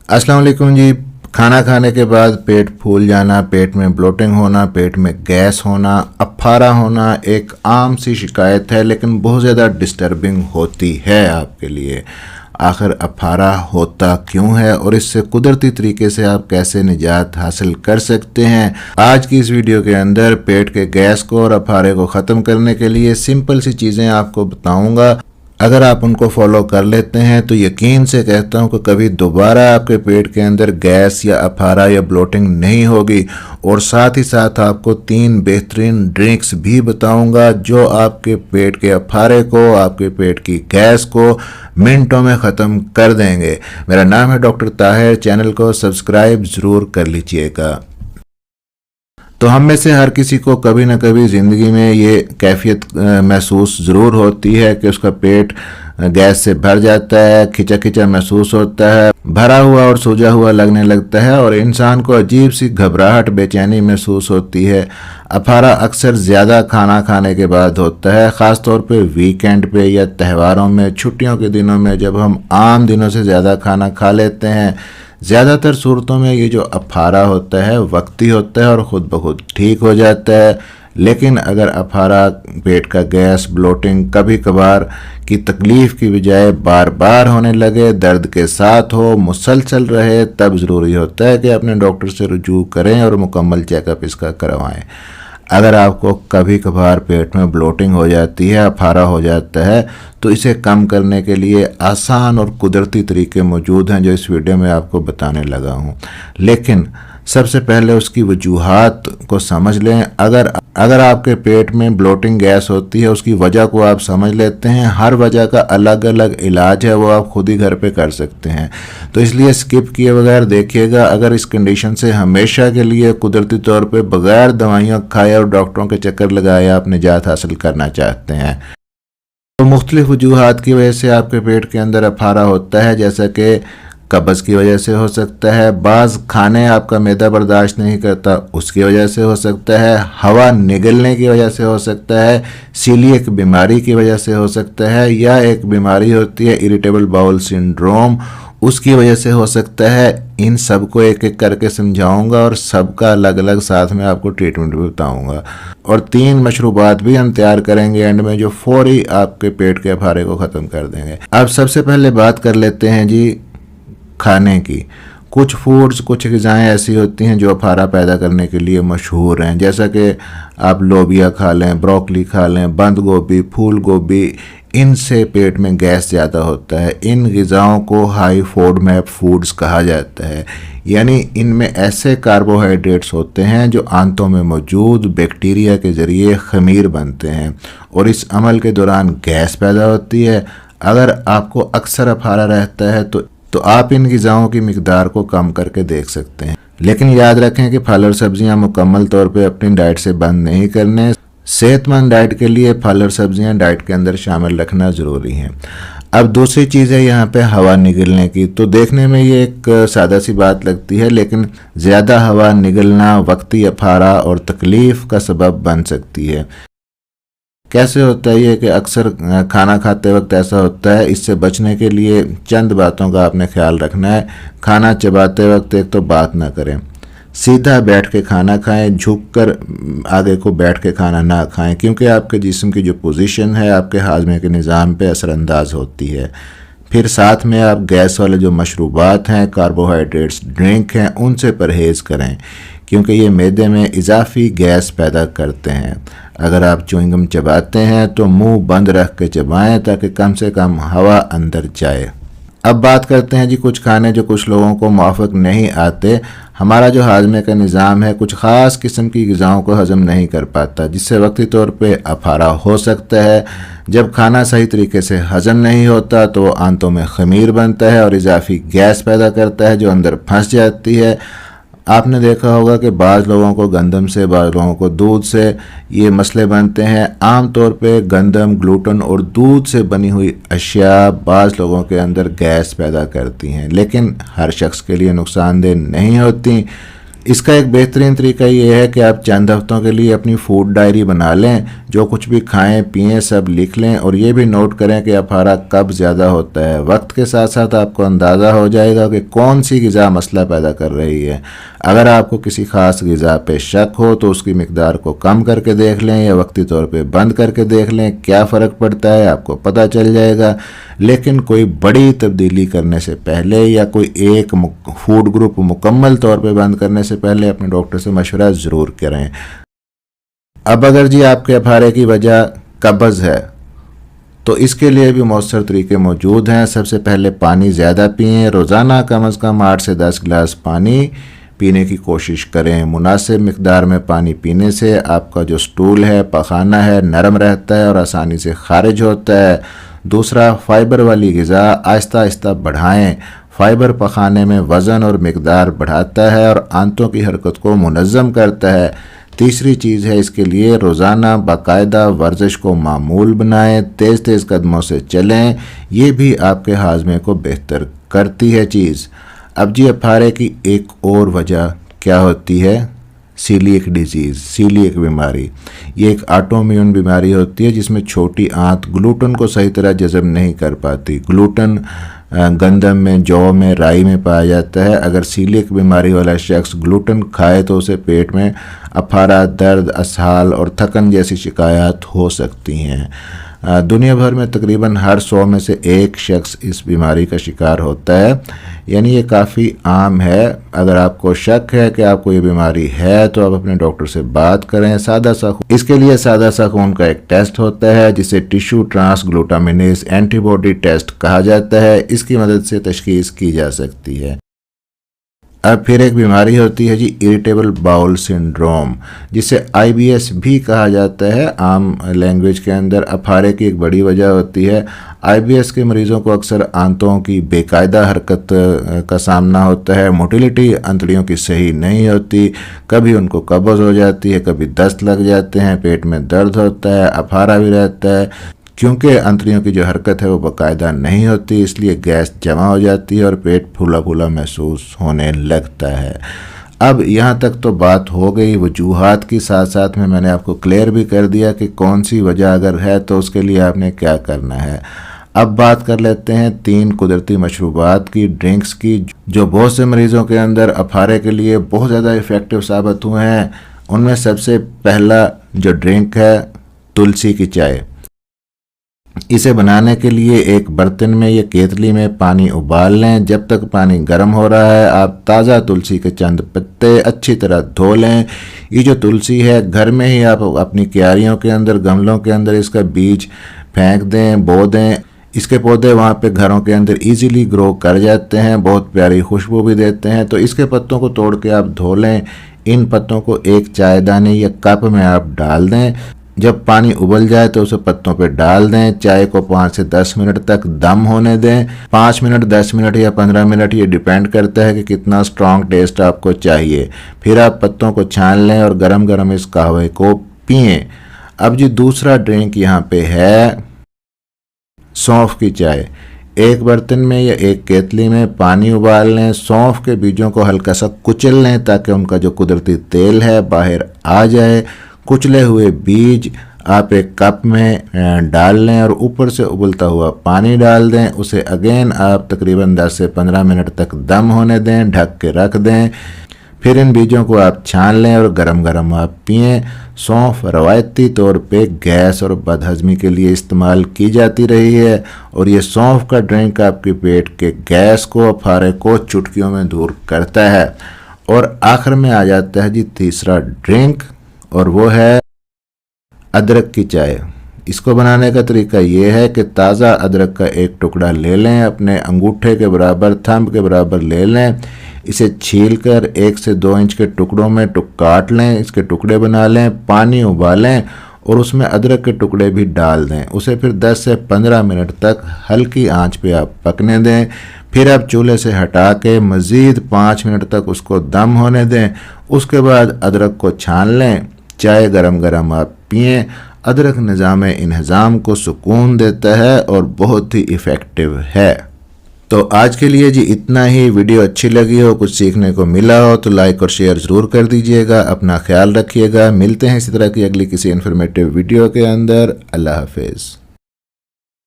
अस्सलाम वालेकुम जी। खाना खाने के बाद पेट फूल जाना, पेट में ब्लोटिंग होना, पेट में गैस होना, अफारा होना एक आम सी शिकायत है, लेकिन बहुत ज़्यादा डिस्टर्बिंग होती है आपके लिए। आखिर अफारा होता क्यों है और इससे कुदरती तरीके से आप कैसे निजात हासिल कर सकते हैं, आज की इस वीडियो के अंदर पेट के गैस को और अफारे को ख़त्म करने के लिए सिंपल सी चीज़ें आपको बताऊंगा। अगर आप उनको फॉलो कर लेते हैं तो यकीन से कहता हूं कि कभी दोबारा आपके पेट के अंदर गैस या अफारा या ब्लोटिंग नहीं होगी। और साथ ही साथ आपको 3 बेहतरीन ड्रिंक्स भी बताऊंगा जो आपके पेट के अफारे को, आपके पेट की गैस को मिनटों में ख़त्म कर देंगे। मेरा नाम है डॉक्टर ताहिर। चैनल को सब्सक्राइब ज़रूर कर लीजिएगा। तो हम में से हर किसी को कभी ना कभी ज़िंदगी में ये कैफियत महसूस ज़रूर होती है कि उसका पेट गैस से भर जाता है, खिंचा खिंचा महसूस होता है, भरा हुआ और सूजा हुआ लगने लगता है और इंसान को अजीब सी घबराहट, बेचैनी महसूस होती है। अफारा अक्सर ज़्यादा खाना खाने के बाद होता है, ख़ास तौर पे वीकेंड पे या त्योहारों में, छुट्टियों के दिनों में जब हम आम दिनों से ज़्यादा खाना खा लेते हैं। ज़्यादातर सूरतों में ये जो अफारा होता है वक्ती होता है और ख़ुद ब खुद ठीक हो जाता है। लेकिन अगर अफारा, पेट का गैस, ब्लोटिंग कभी कभार की तकलीफ़ की बजाय बार बार होने लगे, दर्द के साथ हो, मुसलसल रहे, तब ज़रूरी होता है कि अपने डॉक्टर से रुजू करें और मुकम्मल चेकअप इसका करवाएं। अगर आपको कभी कभार पेट में ब्लोटिंग हो जाती है, अफारा हो जाता है, तो इसे कम करने के लिए आसान और कुदरती तरीके मौजूद हैं जो इस वीडियो में आपको बताने लगा हूं। लेकिन सबसे पहले उसकी वजूहात को समझ लें। अगर आपके पेट में ब्लोटिंग गैस होती है, उसकी वजह को आप समझ लेते हैं। हर वजह का अलग अलग इलाज है, वो आप खुद ही घर पे कर सकते हैं। तो इसलिए स्किप किए बगैर देखिएगा। अगर इस कंडीशन से हमेशा के लिए कुदरती तौर पे बगैर दवाइयाँ खाए और डॉक्टरों के चक्कर लगाए आप निजात हासिल करना चाहते हैं, तो मुख्तलिफ वजूहात की वजह से आपके पेट के अंदर अफारा होता है, जैसा कि कब्ज़ की वजह से हो सकता है, बाज़ खाने आपका मैदा बर्दाश्त नहीं करता उसकी वजह से हो सकता है, हवा निगलने की वजह से हो सकता है, सीलिएक बीमारी की वजह से हो सकता है, या एक बीमारी होती है इरिटेबल बाउल सिंड्रोम, उसकी वजह से हो सकता है। इन सब को एक एक करके समझाऊंगा और सबका अलग अलग साथ में आपको ट्रीटमेंट भी बताऊंगा। और 3 मशरूबात भी हम तैयार करेंगे एंड में जो फौरी आपके पेट के अफारे को ख़त्म कर देंगे। अब सबसे पहले बात कर लेते हैं जी खाने की। कुछ फूड्स, कुछ ग़िज़ाएँ ऐसी होती हैं जो अफारा पैदा करने के लिए मशहूर हैं, जैसा कि आप लोबिया खा लें, ब्रोकली खा लें, बंद गोभी, फूल गोभी, इनसे पेट में गैस ज़्यादा होता है। इन ग़िज़ाओं को हाई फोडमैप फूड्स कहा जाता है, यानी इनमें ऐसे कार्बोहाइड्रेट्स होते हैं जो आंतों में मौजूद बैक्टीरिया के ज़रिए ख़मीर बनते हैं और इस अमल के दौरान गैस पैदा होती है। अगर आपको अक्सर अफारा रहता है तो आप इन ग़िज़ाओं की मिकदार को कम करके देख सकते हैं। लेकिन याद रखें कि फल और सब्जियां मुकम्मल तौर पे अपनी डाइट से बंद नहीं करने। सेहतमंद डाइट के लिए फल और सब्जियां डाइट के अंदर शामिल रखना ज़रूरी है। अब दूसरी चीज़ है यहाँ पे हवा निगलने की। तो देखने में ये एक सादा सी बात लगती है, लेकिन ज़्यादा हवा निगलना वक्ती अफारा और तकलीफ़ का सबब बन सकती है। कैसे होता है ये कि अक्सर खाना खाते वक्त ऐसा होता है। इससे बचने के लिए चंद बातों का आपने ख्याल रखना है। खाना चबाते वक्त एक तो बात ना करें, सीधा बैठ के खाना खाएं, झुककर आगे को बैठ के खाना ना खाएं, क्योंकि आपके जिस्म की जो पोजीशन है आपके हाजमे के निज़ाम पे असरअंदाज होती है। फिर साथ में आप गैस वाले जो मशरूबात हैं, कार्बोहाइड्रेट्स ड्रिंक हैं, उनसे परहेज़ करें, क्योंकि ये मैदे में इजाफी गैस पैदा करते हैं। अगर आप च्युइंगम चबाते हैं तो मुंह बंद रख के चबाएं ताकि कम से कम हवा अंदर जाए। अब बात करते हैं जी कुछ खाने जो कुछ लोगों को मुआफ़िक नहीं आते। हमारा जो हाजमे का निज़ाम है कुछ ख़ास किस्म की ग़िज़ाओं को हज़म नहीं कर पाता, जिससे वक्ती तौर पे अफारा हो सकता है। जब खाना सही तरीके से हज़म नहीं होता तो आंतों में ख़मीर बनता है और इजाफी गैस पैदा करता है जो अंदर फंस जाती है। आपने देखा होगा कि बाज़ लोगों को गंदम से, बाज़ लोगों को दूध से ये मसले बनते हैं। आम तौर पे गंदम, ग्लूटन और दूध से बनी हुई अशिया बाज़ लोगों के अंदर गैस पैदा करती हैं, लेकिन हर शख्स के लिए नुकसानदेह नहीं होती। اس کا ایک بہترین طریقہ یہ ہے کہ آپ چند ہفتوں کے لیے اپنی فوڈ ڈائری بنا لیں، جو کچھ بھی کھائیں پئیں سب لکھ لیں، اور یہ بھی نوٹ کریں کہ افارہ کب زیادہ ہوتا ہے۔ وقت کے ساتھ ساتھ آپ کو اندازہ ہو جائے گا کہ کون سی غذا مسئلہ پیدا کر رہی ہے۔ اگر آپ کو کسی خاص غذا پہ شک ہو تو اس کی مقدار کو کم کر کے دیکھ لیں یا وقتی طور پہ بند کر کے دیکھ لیں، کیا فرق پڑتا ہے آپ کو پتہ چل جائے گا۔ لیکن کوئی بڑی تبدیلی کرنے سے پہلے یا کوئی ایک فوڈ گروپ مکمل طور پہ بند کرنے سے پہلے اپنے ڈاکٹر سے مشورہ ضرور کریں۔ اب اگر جی آپ کے افارے کی وجہ قبض ہے تو اس کے لیے بھی مؤثر طریقے موجود ہیں۔ سب سے پہلے پانی زیادہ پئیں، روزانہ کم از کم 8 سے 10 گلاس پانی پینے کی کوشش کریں۔ مناسب مقدار میں پانی پینے سے آپ کا جو سٹول ہے، پخانہ ہے، نرم رہتا ہے اور آسانی سے خارج ہوتا ہے۔ دوسرا، فائبر والی غذا آہستہ آہستہ بڑھائیں۔ فائبر پخانے میں وزن اور مقدار بڑھاتا ہے اور آنتوں کی حرکت کو منظم کرتا ہے۔ تیسری چیز ہے اس کے لیے روزانہ باقاعدہ ورزش کو معمول بنائیں، تیز تیز قدموں سے چلیں، یہ بھی آپ کے ہاضمے کو بہتر کرتی ہے چیز۔ اب جی افارے کی ایک اور وجہ کیا ہوتی ہے؟ سیلیک ڈیزیز، سیلیک بیماری۔ یہ ایک آٹو امیون بیماری ہوتی ہے جس میں چھوٹی آنت گلوٹن کو صحیح طرح جذب نہیں کر پاتی۔ گلوٹن گندم میں، جو میں، رائی میں پایا جاتا ہے۔ اگر سیلیک بیماری والا شخص گلوٹن کھائے تو اسے پیٹ میں افارہ، درد، اسہال اور تھکن جیسی شکایات ہو سکتی ہیں۔ دنیا بھر میں تقریباً ہر 100 میں سے ایک شخص اس بیماری کا شکار ہوتا ہے، یعنی یہ کافی عام ہے۔ اگر آپ کو شک ہے کہ آپ کو یہ بیماری ہے تو آپ اپنے ڈاکٹر سے بات کریں۔ اس کے لیے سادہ سا خون کا ایک ٹیسٹ ہوتا ہے جسے tissue transglutaminase antibody test کہا جاتا ہے، اس کی مدد سے تشخیص کی جا سکتی ہے۔ اب پھر ایک بیماری ہوتی ہے جی اریٹیبل باؤل سنڈروم، جسے IBS بھی کہا جاتا ہے عام لینگویج کے اندر۔ افارے کی ایک بڑی وجہ ہوتی ہے۔ IBS کے مریضوں کو اکثر آنتوں کی بے قاعدہ حرکت کا سامنا ہوتا ہے، موٹیلیٹی انتڑیوں کی صحیح نہیں ہوتی، کبھی ان کو قبض ہو جاتی ہے، کبھی دست لگ جاتے ہیں، پیٹ میں درد ہوتا ہے، افارہ بھی رہتا ہے۔ کیونکہ انتڑیوں کی جو حرکت ہے وہ باقاعدہ نہیں ہوتی، اس لیے گیس جمع ہو جاتی ہے اور پیٹ پھولا پھولا محسوس ہونے لگتا ہے۔ اب یہاں تک تو بات ہو گئی وجوہات کی، ساتھ ساتھ میں نے آپ کو کلیئر بھی کر دیا کہ کون سی وجہ اگر ہے تو اس کے لیے آپ نے کیا کرنا ہے۔ اب بات کر لیتے ہیں 3 قدرتی مشروبات کی، ڈرنکس کی، جو بہت سے مریضوں کے اندر افارے کے لیے بہت زیادہ ایفیکٹو ثابت ہوئے ہیں۔ ان میں سب سے پہلا جو ڈرنک ہے تلسی کی چائے۔ اسے بنانے کے لیے ایک برتن میں یا کیتلی میں پانی ابال لیں۔ جب تک پانی گرم ہو رہا ہے آپ تازہ تلسی کے چند پتے اچھی طرح دھو لیں۔ یہ جو تلسی ہے گھر میں ہی آپ اپنی کیاریوں کے اندر، گملوں کے اندر اس کا بیج پھینک دیں، بو دیں۔ اس کے پودے وہاں پہ گھروں کے اندر ایزیلی گرو کر جاتے ہیں، بہت پیاری خوشبو بھی دیتے ہیں۔ تو اس کے پتوں کو توڑ کے آپ دھو لیں۔ ان پتوں کو ایک چائے دانے یا کپ میں آپ ڈال دیں۔ جب پانی ابل جائے تو اسے پتوں پہ ڈال دیں۔ چائے کو 5 سے 10 منٹ تک دم ہونے دیں۔ 5 منٹ، 10 منٹ یا 15 منٹ، یہ ڈیپینڈ کرتا ہے کہ کتنا سٹرونگ ٹیسٹ آپ کو چاہیے۔ پھر آپ پتوں کو چھان لیں اور گرم گرم اس قہوے کو پئیں۔ اب جی دوسرا ڈرنک یہاں پہ ہے سونف کی چائے۔ ایک برتن میں یا ایک کیتلی میں پانی ابال لیں، سونف کے بیجوں کو ہلکا سا کچل لیں تاکہ ان کا جو قدرتی تیل ہے باہر آ جائے۔ کچلے ہوئے بیج آپ ایک کپ میں ڈال لیں اور اوپر سے ابلتا ہوا پانی ڈال دیں۔ اسے اگین آپ تقریباً 10 سے 15 منٹ تک دم ہونے دیں، ڈھک کے رکھ دیں۔ پھر ان بیجوں کو آپ چھان لیں اور گرم گرم آپ پئیں۔ سونف روایتی طور پہ گیس اور بد ہضمی کے لیے استعمال کی جاتی رہی ہے، اور یہ سونف کا ڈرنک آپ کے پیٹ کے گیس کو، افارے کو چٹکیوں میں دور کرتا ہے۔ اور آخر میں آ جاتا ہے جی تیسرا ڈرنک، اور وہ ہے ادرک کی چائے۔ اس کو بنانے کا طریقہ یہ ہے کہ تازہ ادرک کا ایک ٹکڑا لے لیں، اپنے انگوٹھے کے برابر، تھمب کے برابر لے لیں۔ اسے چھیل کر 1 سے 2 انچ کے ٹکڑوں میں کاٹ لیں، اس کے ٹکڑے بنا لیں، پانی ابالیں اور اس میں ادرک کے ٹکڑے بھی ڈال دیں۔ اسے پھر 10 سے 15 منٹ تک ہلکی آنچ پہ آپ پکنے دیں۔ پھر آپ چولہے سے ہٹا کے مزید 5 منٹ تک اس کو دم ہونے دیں۔ اس کے بعد ادرک کو چھان لیں، چائے گرم گرم آپ پئیں۔ ادرک نظام انہضام کو سکون دیتا ہے اور بہت ہی ایفیکٹو ہے۔ تو آج کے لیے جی اتنا ہی. ویڈیو اچھی لگی ہو, کچھ سیکھنے کو ملا ہو تو لائک اور شیئر ضرور کر دیجئے گا. اپنا خیال رکھیے گا. ملتے ہیں اسی طرح کی اگلی کسی انفارمیٹیو ویڈیو کے اندر. اللہ حافظ.